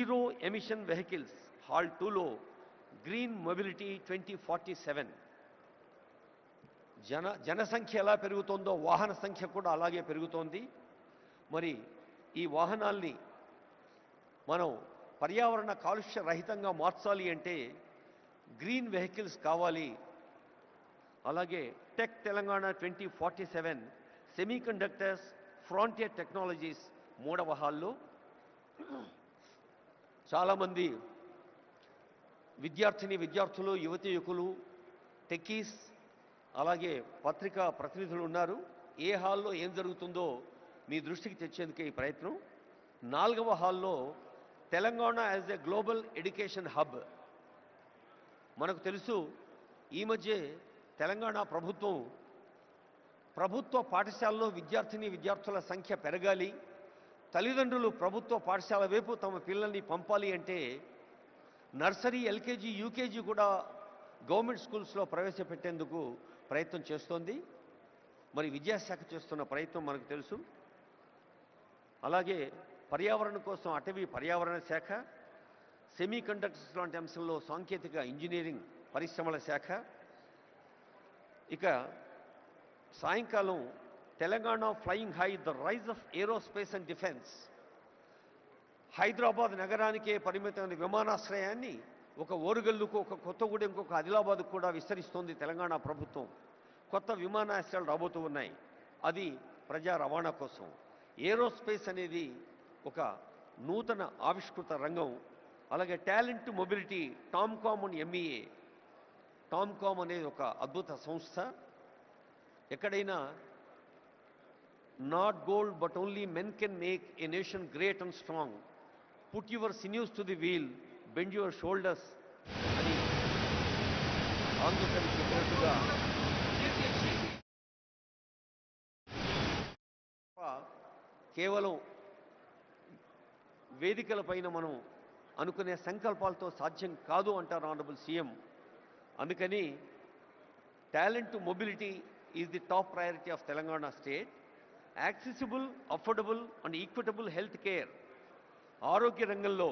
Zero emission vehicles hall 2లో green mobility 2047. జనసంఖ్య ఎలా పెరుగుతోందో వాహన సంఖ్య కూడా అలాగే పెరుగుతోంది. మరి ఈ వాహనాల్ని మనం పర్యావరణ కాలుష్య రహితంగా మార్చాలి అంటే గ్రీన్ వెహికల్స్ కావాలి. అలాగే tech Telangana 2047 semi conductors frontier technologies 3వ హాల్లో చాలామంది విద్యార్థులు, యువతీయువకులు, టెక్కీస్, అలాగే పత్రికా ప్రతినిధులు ఉన్నారు. ఏ హాల్లో ఏం జరుగుతుందో మీ దృష్టికి తెచ్చేందుకే ఈ ప్రయత్నం. 4వ హాల్లో Telangana as a global education hub. మనకు తెలుసు, ఈ మధ్య తెలంగాణ ప్రభుత్వ పాఠశాలలో విద్యార్థుల సంఖ్య పెరగాలి, తల్లిదండ్రులు ప్రభుత్వ పాఠశాల వైపు తమ పిల్లల్ని పంపాలి అంటే నర్సరీ, ఎల్కేజీ, యూకేజీ కూడా గవర్నమెంట్ స్కూల్స్లో ప్రవేశపెట్టేందుకు ప్రయత్నం చేస్తోంది. మరి విద్యాశాఖ చేస్తున్న ప్రయత్నం మనకు తెలుసు. అలాగే పర్యావరణం కోసం అటవీ పర్యావరణ శాఖ, సెమీ కండక్టర్స్ లాంటి అంశంలో సాంకేతిక ఇంజనీరింగ్ పరిశ్రమల శాఖ. ఇక సాయంకాలం Telangana flying high, the rise of aerospace and defence. Hyderabad నగరానికే పరిమితమైన విమానాశ్రయాన్ని ఒక ఓరుగల్లుకు, ఒక కొత్తగూడెంకు, ఒక ఆదిలాబాద్కు కూడా విస్తరిస్తోంది తెలంగాణ ప్రభుత్వం. కొత్త విమానాశ్రయాలు రాబోతూ ఉన్నాయి. అది ప్రజా రవాణా కోసం. ఏరోస్పేస్ అనేది ఒక నూతన ఆవిష్కృత రంగం. అలాగే talent mobility, TOMCOM and MEA. TOMCOM అనేది ఒక అద్భుత సంస్థ. ఎక్కడైనా not gold but only men can make a nation great and strong. Put your sinews to the wheel, bend your shoulders అని ఆంధ్రప్రదేశ్ చెప్పినట్టుగా కేవలం వేదికల పైన మనం అనుకునే సంకల్పాలతో సాధ్యం కాదు అంటారు ఆనరబుల్ సీఎం. అందుకని talent mobility is the top priority of Telangana state. Accessible, affordable and equitable health care. ఆరోగ్య రంగంలో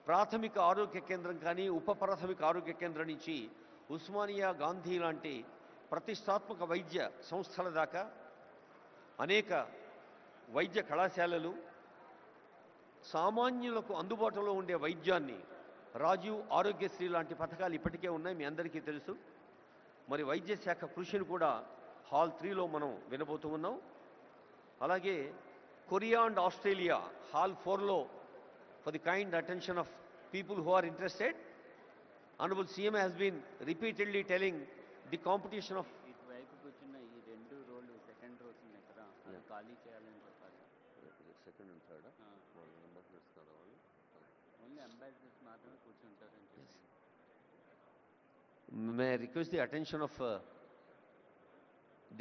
ప్రాథమిక ఆరోగ్య కేంద్రం కానీ, ఉప ప్రాథమిక ఆరోగ్య కేంద్రం నుంచి ఉస్మానియా, గాంధీ లాంటి ప్రతిష్టాత్మక వైద్య సంస్థల దాకా అనేక వైద్య కళాశాలలు, సామాన్యులకు అందుబాటులో ఉండే వైద్యాన్ని, రాజీవ్ ఆరోగ్యశ్రీ లాంటి పథకాలు ఇప్పటికే ఉన్నాయి, మీ అందరికీ తెలుసు. మరి వైద్య శాఖ కృషిని కూడా హాల్ 3లో మనం వినబోతూ ఉన్నాం. అలాగే కొరియా అండ్ ఆస్ట్రేలియా హాల్ 4లో for the kind attention of people who are interested. Honorable CM has been repeatedly telling the competition of ఇటువైపు కూర్చున్న ఈ 2 రోలు సెకండ్ రోస్ ఉన్నాయి కదా, అది ఖాళీ చేయాలని చెప్పాలి. Second and third only ambassadors మాత్రమే కూర్చుంటారని చెప్పి. May I request the attention of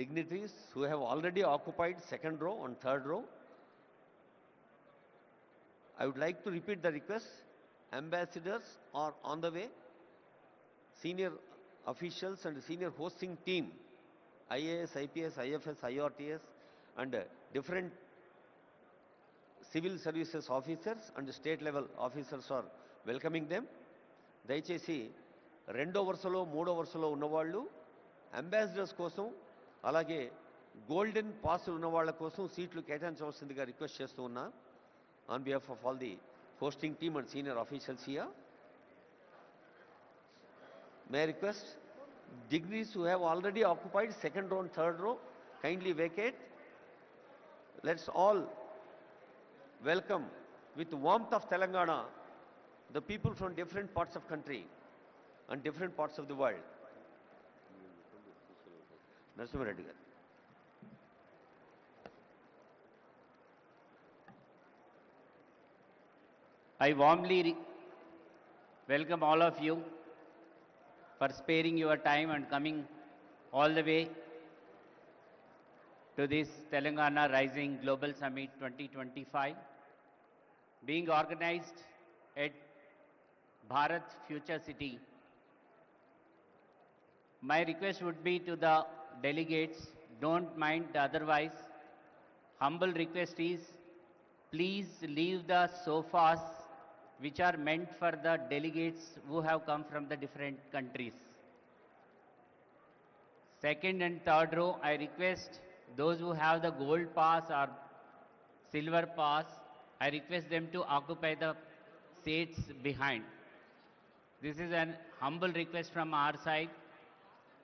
dignitaries who have already occupied second row and third row. I would like to repeat the request. Ambassadors are on the way. Senior officials and senior hosting team, IAS, IPS, IFS, IRTS and different civil services officers and state level officers are welcoming them. దయచేసి 2వ వరుసలో 3వ వరుసలో ఉన్నవాళ్ళు ambassadors కోసం, అలాగే golden పాసులు ఉన్న వాళ్ళ కోసం సీట్లు కేటాయించవలసిందిగా రిక్వెస్ట్ చేస్తూ ఉన్నా. On behalf of all the hosting team and senior officials here, may I request dignitaries who have already occupied second row and third row kindly vacate. Let's all welcome with warmth of Telangana the people from different parts of country and different parts of the world. Narasimha Reddy garu. I warmly welcome all of you for sparing your time and coming all the way to this Telangana Rising Global Summit 2025, being organized at Bharat Future City. My request would be to the delegates, don't mind otherwise. Humble request is please leave the sofas which are meant for the delegates who have come from the different countries. Second and third row, I request those who have the gold pass or silver pass, I request them to occupy the seats behind. This is an humble request from our side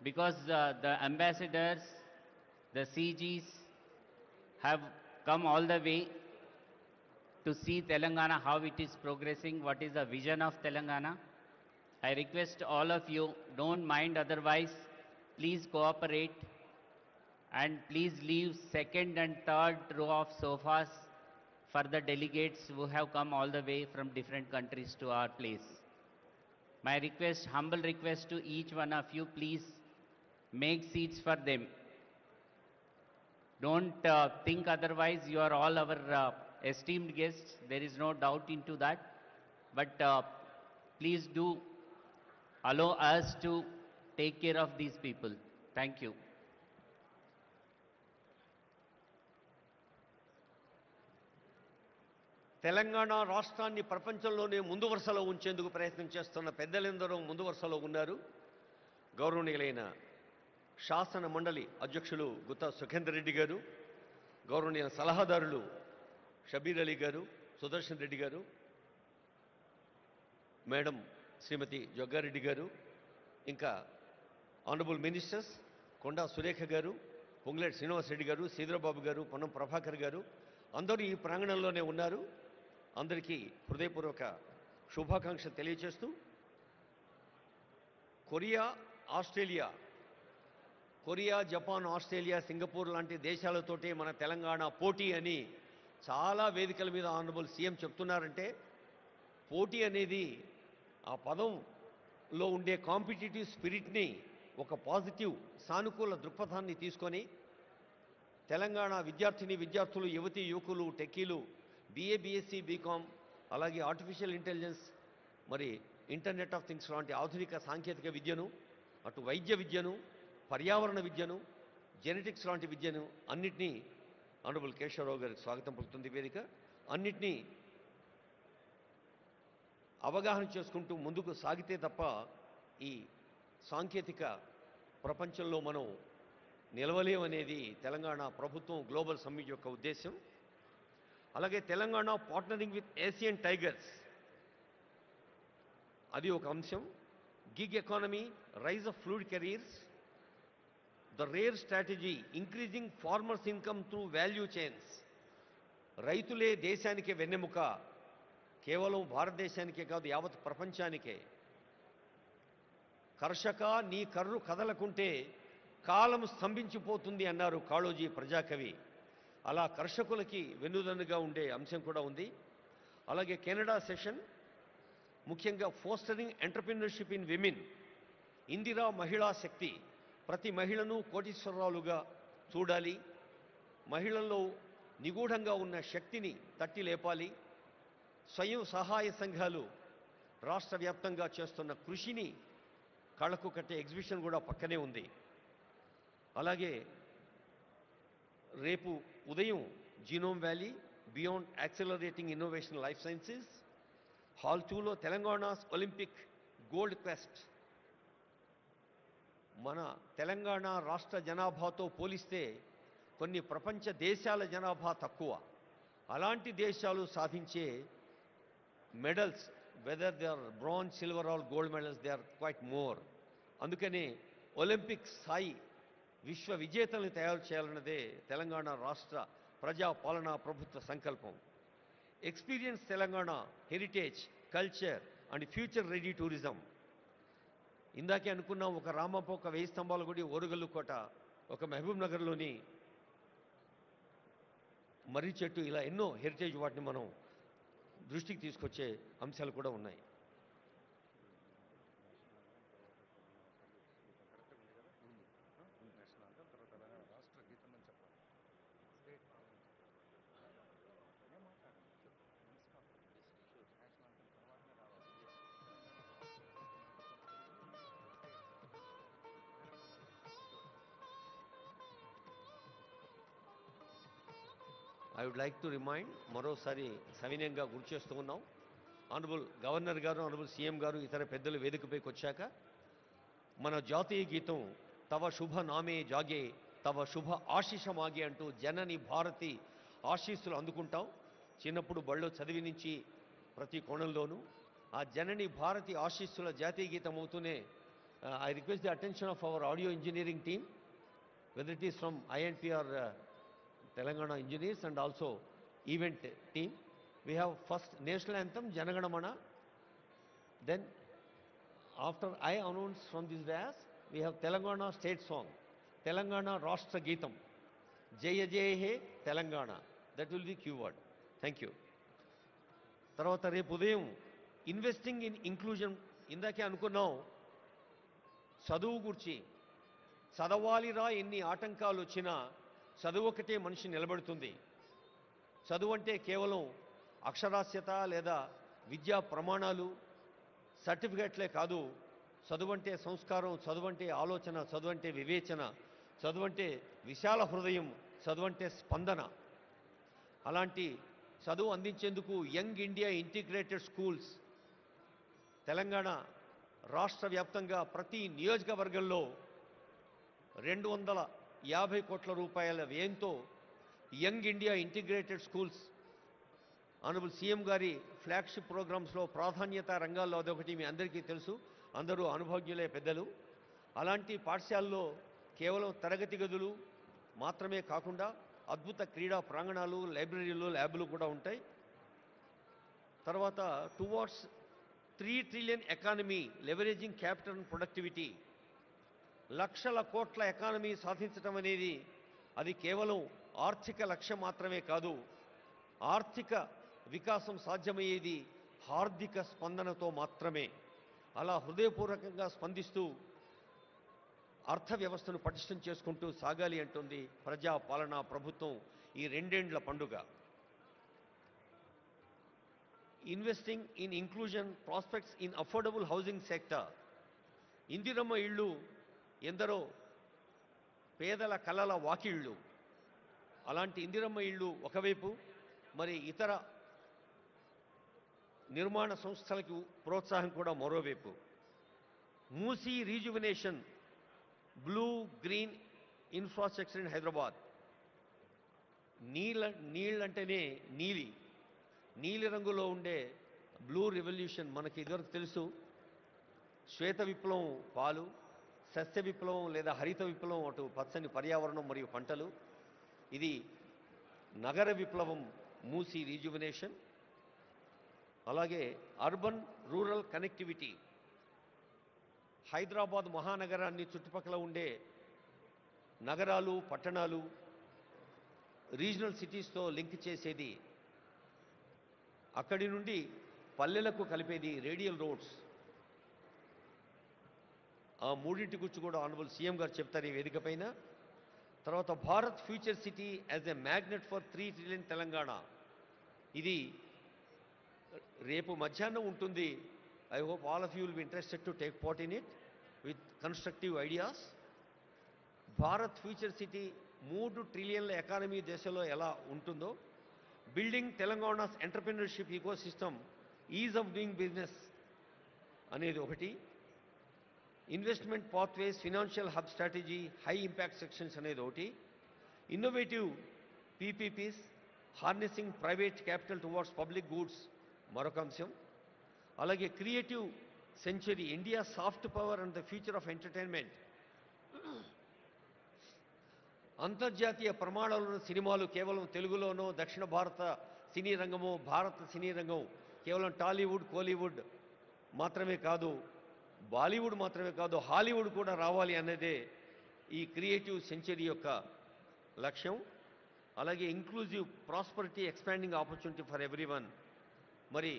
because the ambassadors, the CGs have come all the way to see Telangana, how it is progressing, what is the vision of Telangana. I request all of you, don't mind otherwise, please cooperate and please leave second and third row of sofas for the delegates who have come all the way from different countries to our place. My request, humble request to each one of you, please make seats for them. Don't think otherwise, you are all our esteemed guests, there is no doubt into that. But please do allow us to take care of these people. Thank you. Telangana రాష్ట్రాన్ని ప్రపంచంలోనే ముందు వరుసలో ఉంచేందుకు ప్రయత్నం చేస్తున్న పెద్దలందరూ ముందు వరుసలో ఉన్నారు. గౌరవనీయులైన శాసన మండలి అధ్యక్షులు గుత్తా సుఖేందర్ రెడ్డి గారు, గౌరవనీయ సలహాదారులు షబీర్ అలీ గారు, సుదర్శన్ రెడ్డి గారు, మేడం శ్రీమతి జగ్గారెడ్డి గారు, ఇంకా ఆనరబుల్ మినిస్టర్స్ కొండా సురేఖ గారు, పొంగులేటి శ్రీనివాసరెడ్డి గారు, శ్రీధరబాబు గారు, పొన్నం ప్రభాకర్ గారు అందరూ ఈ ప్రాంగణంలోనే ఉన్నారు. అందరికీ హృదయపూర్వక శుభాకాంక్షలు తెలియజేస్తూ కొరియా, జపాన్, ఆస్ట్రేలియా, సింగపూర్ లాంటి దేశాలతోటే మన తెలంగాణ పోటీ అని చాలా వేదికల మీద ఆనరబుల్ సీఎం చెప్తున్నారంటే, పోటీ అనేది ఆ పదంలో ఉండే కాంపిటీటివ్ స్పిరిట్ని ఒక పాజిటివ్ సానుకూల దృక్పథాన్ని తీసుకొని తెలంగాణ విద్యార్థులు, యువతీ యువకులు, టెక్కీలు, BA, BSc, బీకామ్, అలాగే ఆర్టిఫిషియల్ ఇంటెలిజెన్స్, మరి ఇంటర్నెట్ ఆఫ్ థింగ్స్ లాంటి ఆధునిక సాంకేతిక విద్యను, అటు వైద్య విద్యను, పర్యావరణ విద్యను, జెనెటిక్స్ లాంటి విద్యను అన్నిటినీ ఆనరబుల్ కేశవరావు గారికి స్వాగతం పలుకుతుంది వేదిక. అన్నిటినీ అవగాహన చేసుకుంటూ ముందుకు సాగితే తప్ప ఈ సాంకేతిక ప్రపంచంలో మనం నిలవలేమనేది తెలంగాణ ప్రభుత్వం గ్లోబల్ సమ్మిట్ యొక్క ఉద్దేశం. అలాగే Telangana partnering with Asian tigers, అది ఒక అంశం. Gig economy, rise of fluid careers, the rare strategy increasing farmers income through value chains. రైతులే దేశానికి వెన్నెముక, కేవలం భారతదేశానికే కాదు యావత్ ప్రపంచానికే. కర్షక నీ కర్రు కదలకుంటే కాలం స్తంభించిపోతుంది అన్నారు కాళోజీ ప్రజాకవి. అలా కర్షకులకి వెన్నుదన్నుగా ఉండే అంశం కూడా ఉంది. అలాగే కెనడా సెషన్, ముఖ్యంగా fostering entrepreneurship in women, Indira మహిళా శక్తి, ప్రతి మహిళను కోటీశ్వరరాలుగా చూడాలి, మహిళల్లో నిగూఢంగా ఉన్న శక్తిని తట్టి లేపాలి, స్వయం సహాయ సంఘాలు రాష్ట్ర వ్యాప్తంగా చేస్తున్న కృషిని కళ్ళకు కట్టే ఎగ్జిబిషన్ కూడా పక్కనే ఉంది. అలాగే రేపు ఉదయం genome valley, beyond accelerating innovation life sciences, hall 2లో తెలంగాణ ఒలింపిక్ గోల్డ్ క్వెస్ట్. మన తెలంగాణ రాష్ట్ర జనాభాతో పోలిస్తే కొన్ని ప్రపంచ దేశాల జనాభా తక్కువ. అలాంటి దేశాలు సాధించే medals, whether they are bronze, silver or gold medals, they are quite more. అందుకనే ఒలింపిక్ స్థాయి విశ్వ విజేతలను తయారు చేయాలన్నదే తెలంగాణ రాష్ట్ర ప్రజా పాలనా ప్రభుత్వ సంకల్పం. Experience Telangana heritage, culture and future ready tourism. ఇందాకే అనుకున్నాం, ఒక రామప్ప, ఒక 1000 స్తంభాల గుడి, ఓరుగల్లు కోట, ఒక మహబూబ్ నగర్లోని మర్రి చెట్టు, ఇలా ఎన్నో హెరిటేజ్ వాటిని మనం దృష్టికి తీసుకొచ్చే అంశాలు కూడా ఉన్నాయి. I would like to remind, మరోసారి సవినయంగా గుర్తు చేస్తూ ఉన్నాం, ఆనరబుల్ గవర్నర్ గారు, ఆనరబుల్ సీఎం గారు, ఇతర పెద్దలు వేదికపైకి వచ్చాక మన జాతీయ గీతం తవ శుభ నామే జాగే తవ శుభ ఆశీష మాగే అంటూ జనని భారతి ఆశీస్సులు అందుకుంటాం. చిన్నప్పుడు బళ్ళో చదివి నుంచి ప్రతి కోణంలోనూ ఆ జనని భారతి ఆశీస్సుల జాతీయ గీతం అవుతూనే I request the attention of our audio engineering team, whether it is from INP or Telangana engineers and also event team. We have first national anthem Janaganamana, then after I announce from this dais, we have Telangana state song, Telangana Rashtra Geetam, Jaya Jaya He Telangana. That will be keyword. Thank you. తర్వాత రేపు ఉదయం investing in inclusion, ఇందాకే అనుకున్నాం చదువు గురించి, చదవాలిరా ఎన్ని ఆటంకాలు వచ్చినా చదువు ఒకటే మనిషి నిలబడుతుంది. చదువు అంటే కేవలం అక్షరాస్యత లేదా విద్యా ప్రమాణాలు సర్టిఫికెట్లే కాదు. చదువు అంటే సంస్కారం, చదువు అంటే ఆలోచన, చదువు అంటే వివేచన, చదువు అంటే విశాల హృదయం, చదువు అంటే స్పందన. అలాంటి చదువు అందించేందుకు young India integrated schools Telangana రాష్ట్ర వ్యాప్తంగా ప్రతి నియోజకవర్గంలో 250 కోట్ల రూపాయల వ్యయంతో young India integrated schools honourable CM గారి ఫ్లాగ్షిప్ ప్రోగ్రామ్స్లో ప్రాధాన్యత రంగాల్లో అదొకటి మీ అందరికీ తెలుసు, అందరూ అనుభవజ్ఞులే పెద్దలు. అలాంటి పాఠశాలలో కేవలం తరగతి గదులు మాత్రమే కాకుండా అద్భుత క్రీడా ప్రాంగణాలు, లైబ్రరీలు, ల్యాబ్లు కూడా ఉంటాయి. తర్వాత towards 3 trillion economy leveraging capital and productivity, లక్షల కోట్ల ఎకానమీ సాధించడం అనేది అది కేవలం ఆర్థిక లక్ష్యం మాత్రమే కాదు. ఆర్థిక వికాసం సాధ్యమయ్యేది హార్దిక స్పందనతో మాత్రమే. అలా హృదయపూర్వకంగా స్పందిస్తూ అర్థ వ్యవస్థను పటిష్టం చేసుకుంటూ సాగాలి అంటుంది ప్రజా పాలనా ప్రభుత్వం ఈ 2 ఏండ్ల పండుగ. Investing in inclusion prospects in affordable housing sector. Indiramma ఇళ్ళు ఎందరో పేదల కలల వాకిళ్ళు. అలాంటి ఇందిరమ్మ ఇళ్ళు ఒకవైపు, మరి ఇతర నిర్మాణ సంస్థలకు ప్రోత్సాహం కూడా మరోవైపు. Musi rejuvenation, blue green infrastructure in Hyderabad. నీళ్ళంటేనే నీలి రంగులో ఉండే బ్లూ రెవల్యూషన్ మనకి ఇదివరకు తెలుసు. శ్వేత విప్లవం పాలు, సస్య విప్లవం లేదా హరిత విప్లవం అటు పచ్చని పర్యావరణం మరియు పంటలు, ఇది నగర విప్లవం మూసీ రీజువినేషన్. అలాగే అర్బన్ రూరల్ కనెక్టివిటీ, హైదరాబాద్ మహానగరాన్ని చుట్టుపక్కల ఉండే నగరాలు, పట్టణాలు, రీజనల్ సిటీస్తో లింక్ చేసేది, అక్కడి నుండి పల్లెలకు కలిపేది రేడియల్ రోడ్స్. ఆ మూడింటి గురించి కూడా ఆనరబుల్ సీఎం గారు చెప్తారు ఈ వేదిక పైన. తర్వాత Bharat future city as a magnet for 3 trillion Telangana. ఇది రేపు మధ్యాహ్నం ఉంటుంది. I hope all of you will be interested to take part in it with constructive ideas. Bharat future city 3 ట్రిలియన్ల ఎకానమీ దేశంలో ఎలా ఉంటుందో, building Telangana's entrepreneurship ecosystem, ease of doing business అనేది ఒకటి, investment pathways, financial hub strategy, high impact sections అనేది ఒకటి, innovative PPPs, harnessing private capital towards public goods మరొక అంశం. అలాగే creative century, India soft power and the future of entertainment. అంతర్జాతీయ ప్రమాణాలను సినిమాలు కేవలం తెలుగులోనో, దక్షిణ భారత సినీ రంగమో, భారత సినీ రంగం కేవలం టాలీవుడ్, కోలీవుడ్ మాత్రమే కాదు, బాలీవుడ్ మాత్రమే కాదు, హాలీవుడ్ కూడా రావాలి అన్నదే ఈ క్రియేటివ్ సెంచరీ యొక్క లక్ష్యం. అలాగే inclusive prosperity, expanding opportunity for everyone. మరి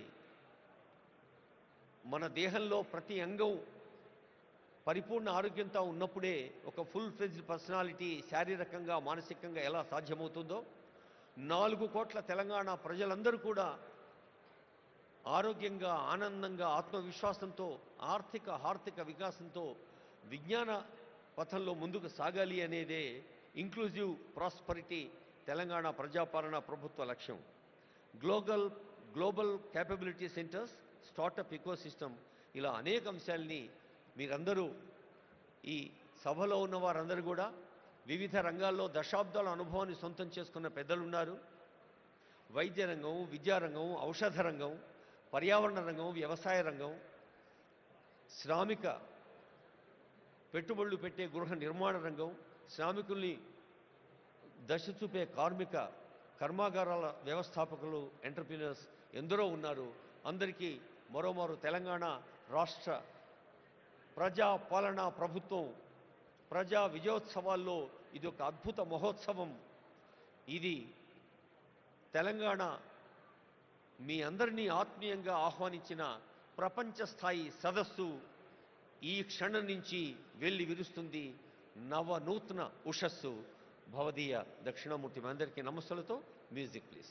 మన దేహంలో ప్రతి అంగం పరిపూర్ణ ఆరోగ్యంతో ఉన్నప్పుడే ఒక ఫుల్ ఫ్లెడ్జ్డ్ పర్సనాలిటీ శారీరకంగా, మానసికంగా ఎలా సాధ్యమవుతుందో, 4 కోట్ల తెలంగాణ ప్రజలందరూ కూడా ఆరోగ్యంగా, ఆనందంగా, ఆత్మవిశ్వాసంతో, ఆర్థిక వికాసంతో, విజ్ఞాన పథంలో ముందుకు సాగాలి అనేదే ఇంక్లూజివ్ ప్రాస్పరిటీ తెలంగాణ ప్రజాపాలన ప్రభుత్వ లక్ష్యం. Global capability centres, startup ecosystem, ఇలా అనేక అంశాలని మీరందరూ ఈ సభలో ఉన్న వారందరూ కూడా వివిధ రంగాల్లో దశాబ్దాల అనుభవాన్ని సొంతం చేసుకున్న పెద్దలున్నారు. వైద్య రంగం, విద్యారంగం, ఔషధ రంగం, పర్యావరణ రంగం, వ్యవసాయ రంగం, శ్రామిక పెట్టుబడులు పెట్టే గృహ నిర్మాణ రంగం, శ్రామికుల్ని దశ చూపే కార్మిక కర్మాగారాల వ్యవస్థాపకులు, ఎంటర్ప్రీనర్స్ ఎందరో ఉన్నారు. అందరికీ మరోమారు తెలంగాణ రాష్ట్ర ప్రజా పాలనా ప్రభుత్వం ప్రజా విజయోత్సవాల్లో ఇది ఒక అద్భుత మహోత్సవం. ఇది తెలంగాణ మీ అందరినీ ఆత్మీయంగా ఆహ్వానించిన ప్రపంచ స్థాయి సదస్సు ఈ క్షణం నుంచి వెళ్ళి విరుస్తుంది. నవనూతన ఉషస్సు. భవదీయ దక్షిణామూర్తి. మీ అందరికీ నమస్సులతో మ్యూజిక్ ప్లీజ్.